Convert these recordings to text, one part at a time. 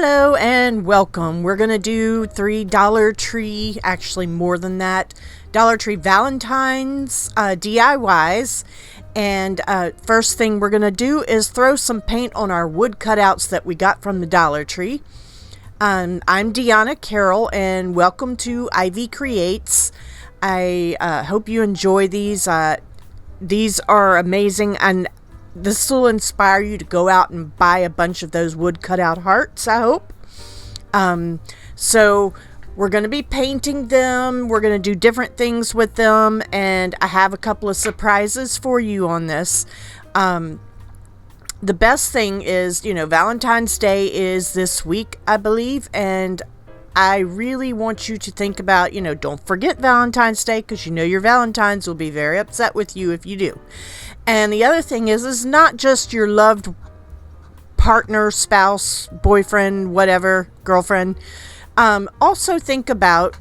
Hello and welcome. We're going to do 3 Dollar Tree, actually more than that, Dollar Tree Valentines DIYs. And first thing we're going to do is throw some paint on our wood cutouts that we got from the Dollar Tree. I'm Deanna Carroll and welcome to Ivycreates. I hope you enjoy these. These are amazing, and this will inspire you to go out and buy a bunch of those wood cutout hearts, I hope. So we're going to be painting them. We're going to do different things with them, and I have a couple of surprises for you on this. The best thing is, Valentine's Day is this week, I believe, and I really want you to think about, don't forget Valentine's Day, because your Valentines will be very upset with you if you do. And the other thing is not just your loved partner, spouse, boyfriend, whatever, girlfriend. Also think about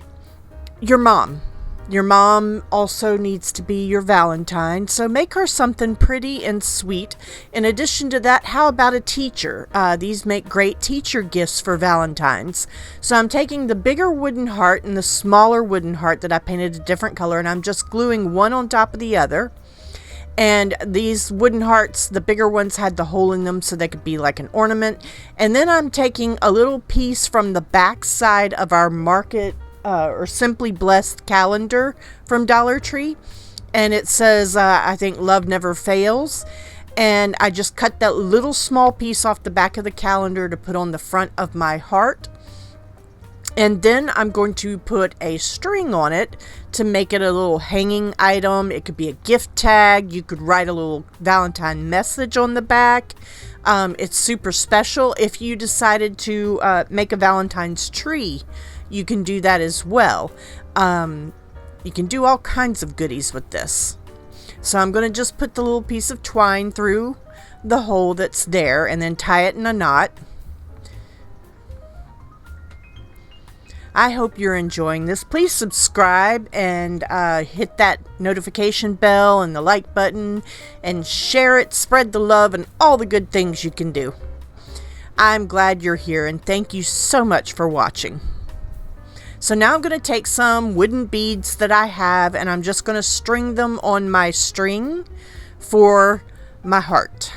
your mom. Your mom also needs to be your Valentine, so make her something pretty and sweet. In addition to that, how about a teacher? These make great teacher gifts for Valentines. So I'm taking the bigger wooden heart and the smaller wooden heart that I painted a different color, and I'm just gluing one on top of the other. And these wooden hearts, the bigger ones had the hole in them so they could be like an ornament. And then I'm taking a little piece from the back side of our Market or Simply Blessed calendar from Dollar Tree. And it says, I think, love never fails. And I just cut that little small piece off the back of the calendar to put on the front of my heart. And then I'm going to put a string on it to make it a little hanging item. It could be a gift tag. You could write a little Valentine message on the back. It's super special. If you decided to make a Valentine's tree, you can do that as well. You can do all kinds of goodies with this. So I'm going to just put the little piece of twine through the hole that's there and then tie it in a knot. I hope you're enjoying this. Please subscribe and hit that notification bell and the like button and share it, spread the love, and all the good things you can do. I'm glad you're here, and thank you so much for watching. So now I'm going to take some wooden beads that I have, and I'm just going to string them on my string for my heart.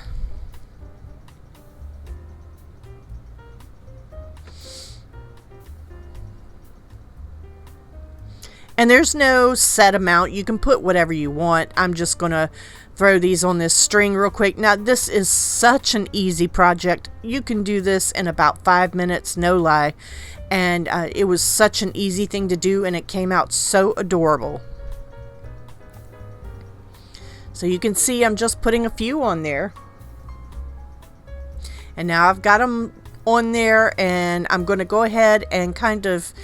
And there's no set amount. You can put whatever you want. I'm just going to throw these on this string real quick. Now, this is such an easy project. You can do this in about 5 minutes, no lie. And it was such an easy thing to do, and it came out so adorable. So you can see I'm just putting a few on there. And now I've got them on there, and I'm going to go ahead and kind of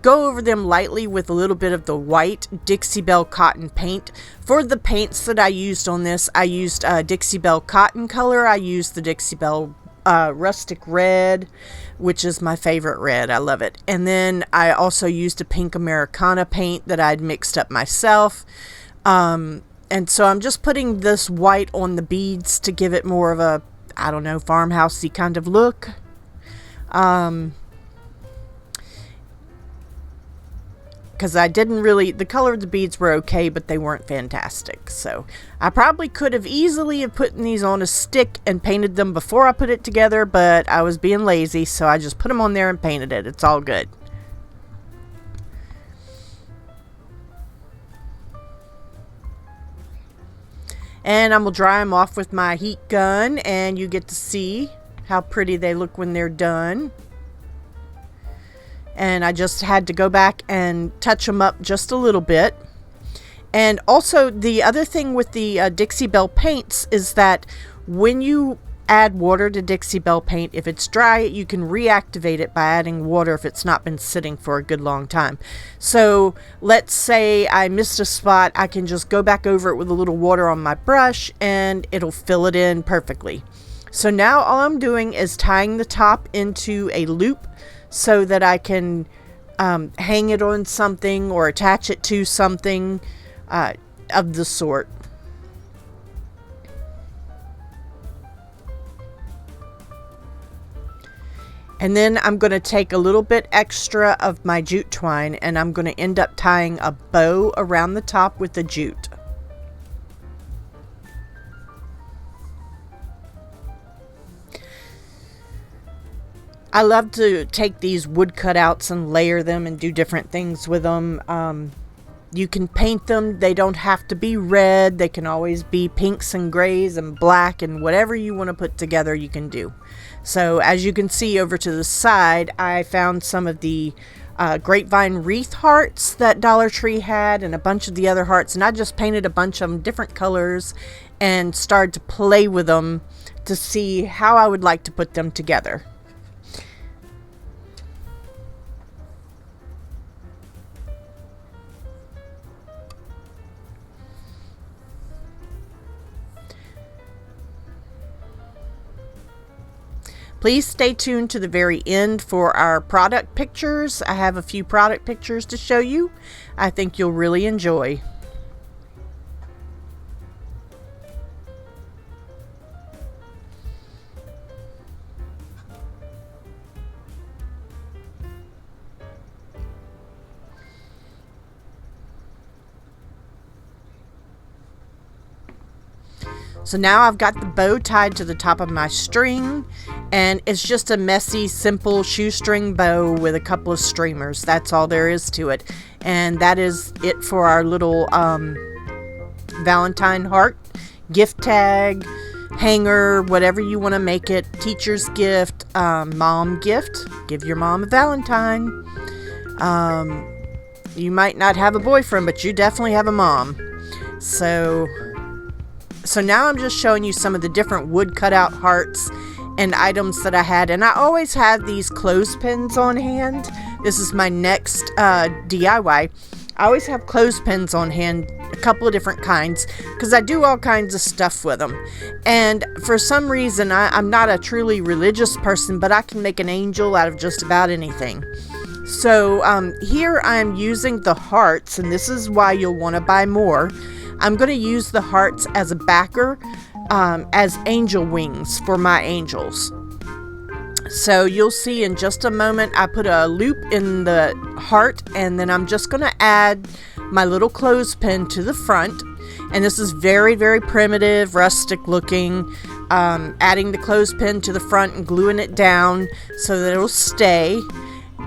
go over them lightly with a little bit of the white Dixie Belle cotton paint. For the paints that I used on this, I used Dixie Belle cotton color. I used the Dixie Belle rustic red, which is my favorite red. I love it. And then I also used a pink Americana paint that I'd mixed up myself. And so I'm just putting this white on the beads to give it more of a, I don't know, farmhousey kind of look. Because I didn't really, the color of the beads were okay, but they weren't fantastic. So I probably could have easily have put these on a stick and painted them before I put it together, but I was being lazy, so I just put them on there and painted it. It's all good. And I'm going to dry them off with my heat gun, and you get to see how pretty they look when they're done. And I just had to go back and touch them up just a little bit. And also, the other thing with the Dixie Belle paints is that when you add water to Dixie Belle paint, if it's dry, you can reactivate it by adding water if it's not been sitting for a good long time. So let's say I missed a spot, I can just go back over it with a little water on my brush and it'll fill it in perfectly. So now all I'm doing is tying the top into a loop so that I can hang it on something or attach it to something of the sort. And then I'm going to take a little bit extra of my jute twine and I'm going to end up tying a bow around the top with the jute. I love to take these wood cutouts and layer them and do different things with them. You can paint them. They don't have to be red. They can always be pinks and grays and black, and whatever you want to put together you can do. So as you can see over to the side, I found some of the grapevine wreath hearts that Dollar Tree had and a bunch of the other hearts, and I just painted a bunch of them different colors and started to play with them to see how I would like to put them together. Please stay tuned to the very end for our product pictures. I have a few product pictures to show you. I think you'll really enjoy. So now I've got the bow tied to the top of my string, and it's just a messy, simple shoestring bow with a couple of streamers. That's all there is to it. And that is it for our little Valentine heart, gift tag, hanger, whatever you want to make it, teacher's gift, mom gift. Give your mom a Valentine. You might not have a boyfriend, but you definitely have a mom. So now I'm just showing you some of the different wood cutout hearts and items that I had. And I always have these clothespins on hand. This is my next DIY. I always have clothespins on hand, a couple of different kinds, because I do all kinds of stuff with them. And for some reason, I'm not a truly religious person, but I can make an angel out of just about anything. So here I'm using the hearts, and this is why you'll want to buy more. I'm going to use the hearts as a backer, as angel wings for my angels. So you'll see in just a moment, I put a loop in the heart, and then I'm just going to add my little clothespin to the front. And this is very, very primitive, rustic looking. Adding the clothespin to the front and gluing it down so that it'll stay.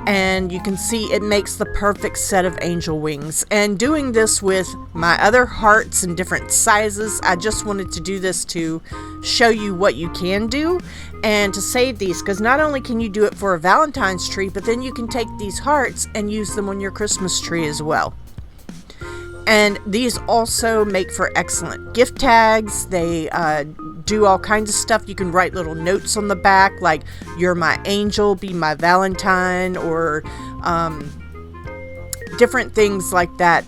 And you can see it makes the perfect set of angel wings. And doing this with my other hearts in different sizes, I just wanted to do this to show you what you can do and to save these, because not only can you do it for a Valentine's tree, but then you can take these hearts and use them on your Christmas tree as well. And these also make for excellent gift tags. They do all kinds of stuff. You can write little notes on the back like, "You're my angel, be my Valentine," or different things like that.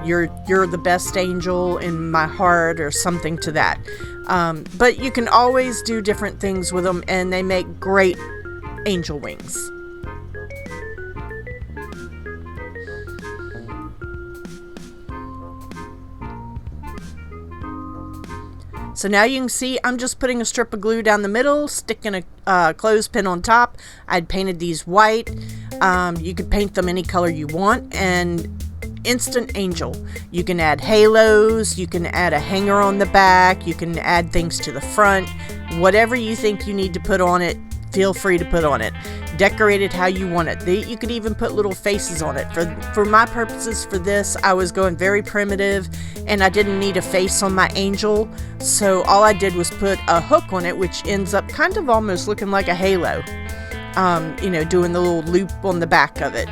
You're the best angel in my heart, or something to that. But you can always do different things with them, and they make great angel wings. So now you can see I'm just putting a strip of glue down the middle, sticking a clothespin on top. I'd painted these white. You could paint them any color you want, and instant angel. You can add halos, you can add a hanger on the back, you can add things to the front. Whatever you think you need to put on it, feel free to put on it. Decorate it how you want it. You could even put little faces on it. For my purposes for this, I was going very primitive, and I didn't need a face on my angel, so all I did was put a hook on it, which ends up kind of almost looking like a halo, doing the little loop on the back of it.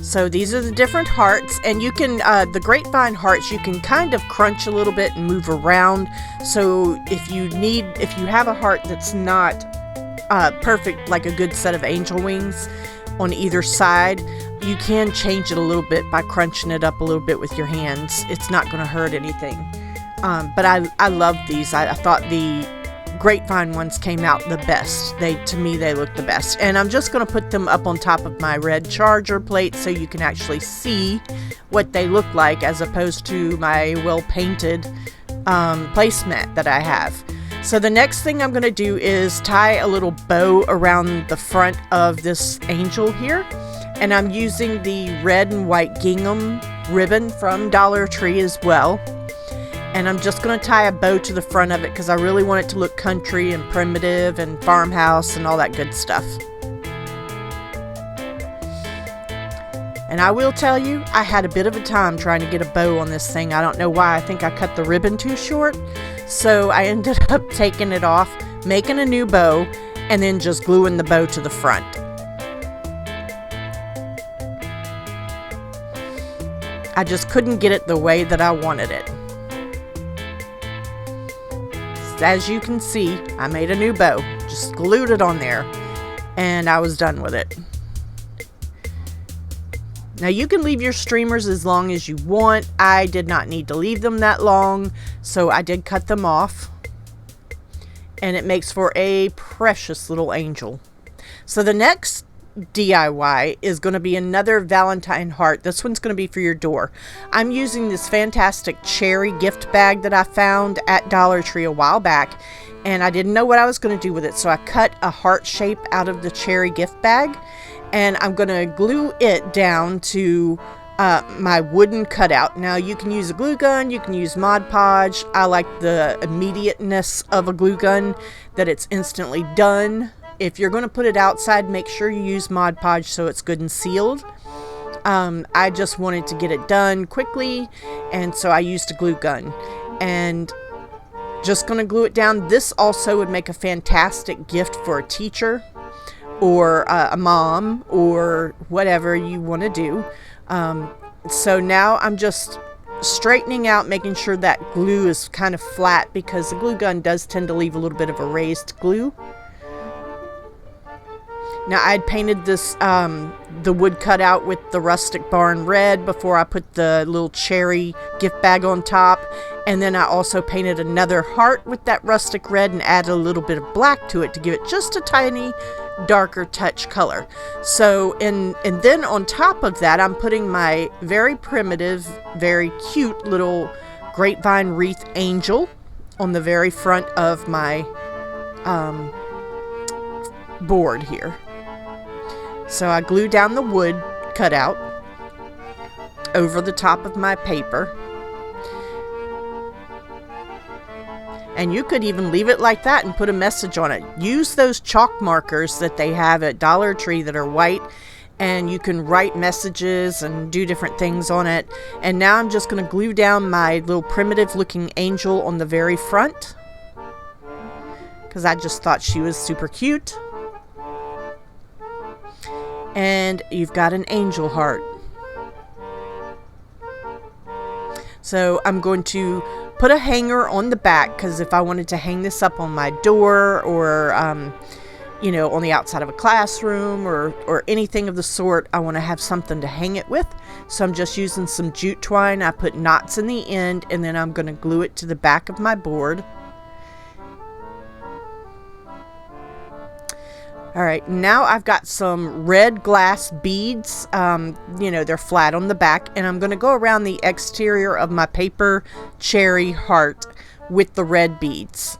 So these are the different hearts, and you can, the grapevine hearts, you can kind of crunch a little bit and move around. So if you have a heart that's not perfect, like a good set of angel wings on either side, you can change it a little bit by crunching it up a little bit with your hands. It's not going to hurt anything. But I love these. I thought the grapevine ones came out the best. To me, they look the best. And I'm just going to put them up on top of my red charger plate so you can actually see what they look like, as opposed to my well-painted placemat that I have. So the next thing I'm going to do is tie a little bow around the front of this angel here. And I'm using the red and white gingham ribbon from Dollar Tree as well. And I'm just going to tie a bow to the front of it because I really want it to look country and primitive and farmhouse and all that good stuff. And I will tell you, I had a bit of a time trying to get a bow on this thing. I don't know why. I think I cut the ribbon too short. So I ended up taking it off, making a new bow, and then just gluing the bow to the front. I just couldn't get it the way that I wanted it. As you can see, I made a new bow, just glued it on there, and I was done with it. Now you can leave your streamers as long as you want. I did not need to leave them that long, so I did cut them off. And it makes for a precious little angel. So the next DIY is going to be another Valentine heart. This one's going to be for your door. I'm using this fantastic cherry gift bag that I found at Dollar Tree a while back. And I didn't know what I was going to do with it, so I cut a heart shape out of the cherry gift bag. And I'm going to glue it down to my wooden cutout. Now you can use a glue gun, you can use Mod Podge. I like the immediateness of a glue gun, that it's instantly done. If you're going to put it outside, make sure you use Mod Podge so it's good and sealed. I just wanted to get it done quickly, and so I used a glue gun. And just going to glue it down. This also would make a fantastic gift for a teacher, or a mom, or whatever you want to do. So now I'm just straightening out, making sure that glue is kind of flat, because the glue gun does tend to leave a little bit of a raised glue. Now I'd painted this, the wood cutout with the rustic barn red before I put the little cherry gift bag on top. And then I also painted another heart with that rustic red and added a little bit of black to it to give it just a tiny darker touch color. So, and then on top of that, I'm putting my very primitive, very cute little grapevine wreath angel on the very front of my board here. So I glue down the wood cutout over the top of my paper. And you could even leave it like that and put a message on it. Use those chalk markers that they have at Dollar Tree that are white, and you can write messages and do different things on it. And now I'm just going to glue down my little primitive looking angel on the very front, because I just thought she was super cute. And you've got an angel heart. So I'm going to put a hanger on the back, because if I wanted to hang this up on my door, or you know, on the outside of a classroom, or anything of the sort, I want to have something to hang it with. So I'm just using some jute twine. I put knots in the end, and then I'm going to glue it to the back of my board. Alright, now I've got some red glass beads. You know, they're flat on the back, and I'm going to go around the exterior of my paper cherry heart with the red beads.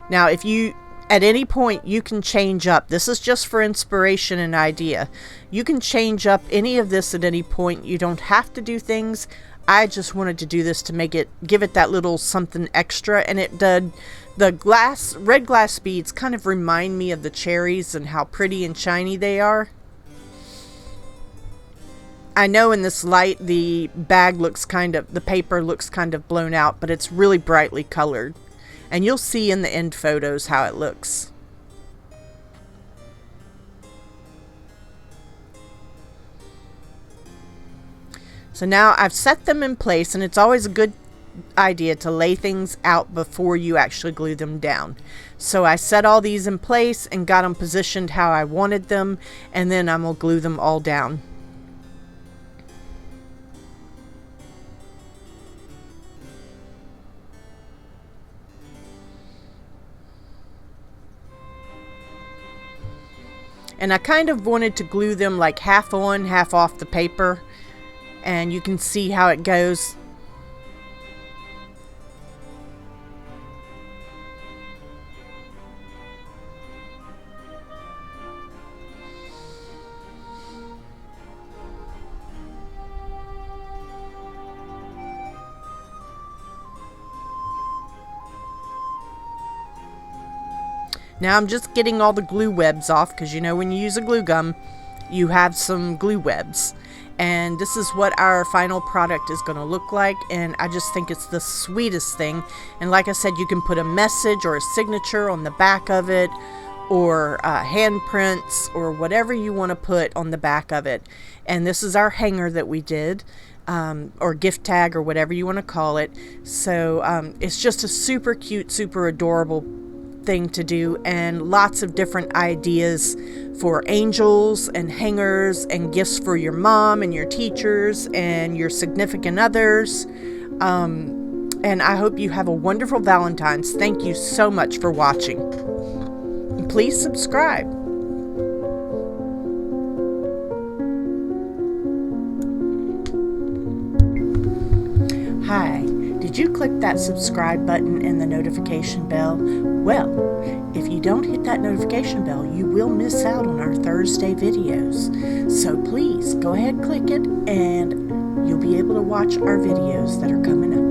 Now, if you, at any point, you can change up. This is just for inspiration and idea. You can change up any of this at any point. You don't have to do things. I just wanted to do this to make it, give it that little something extra, and it did. The red glass beads kind of remind me of the cherries and how pretty and shiny they are. I know in this light the bag looks the paper looks kind of blown out, but it's really brightly colored. And you'll see in the end photos how it looks. So now I've set them in place, and it's always a good idea to lay things out before you actually glue them down. So I set all these in place and got them positioned how I wanted them, and then I'm gonna glue them all down. And I kind of wanted to glue them like half on, half off the paper, and you can see how it goes. Now I'm just getting all the glue webs off, because you know when you use a glue gun, you have some glue webs. And this is what our final product is going to look like, and I just think it's the sweetest thing. And like I said, you can put a message or a signature on the back of it, or handprints, or whatever you want to put on the back of it. And this is our hanger that we did, or gift tag, or whatever you want to call it. So it's just a super cute, super adorable thing to do, and lots of different ideas for angels and hangers and gifts for your mom and your teachers and your significant others. And I hope you have a wonderful Valentine's. Thank you so much for watching. And please subscribe. Hi. Did you click that subscribe button and the notification bell? Well, if you don't hit that notification bell, you will miss out on our Thursday videos. So please go ahead, click it, and you'll be able to watch our videos that are coming up.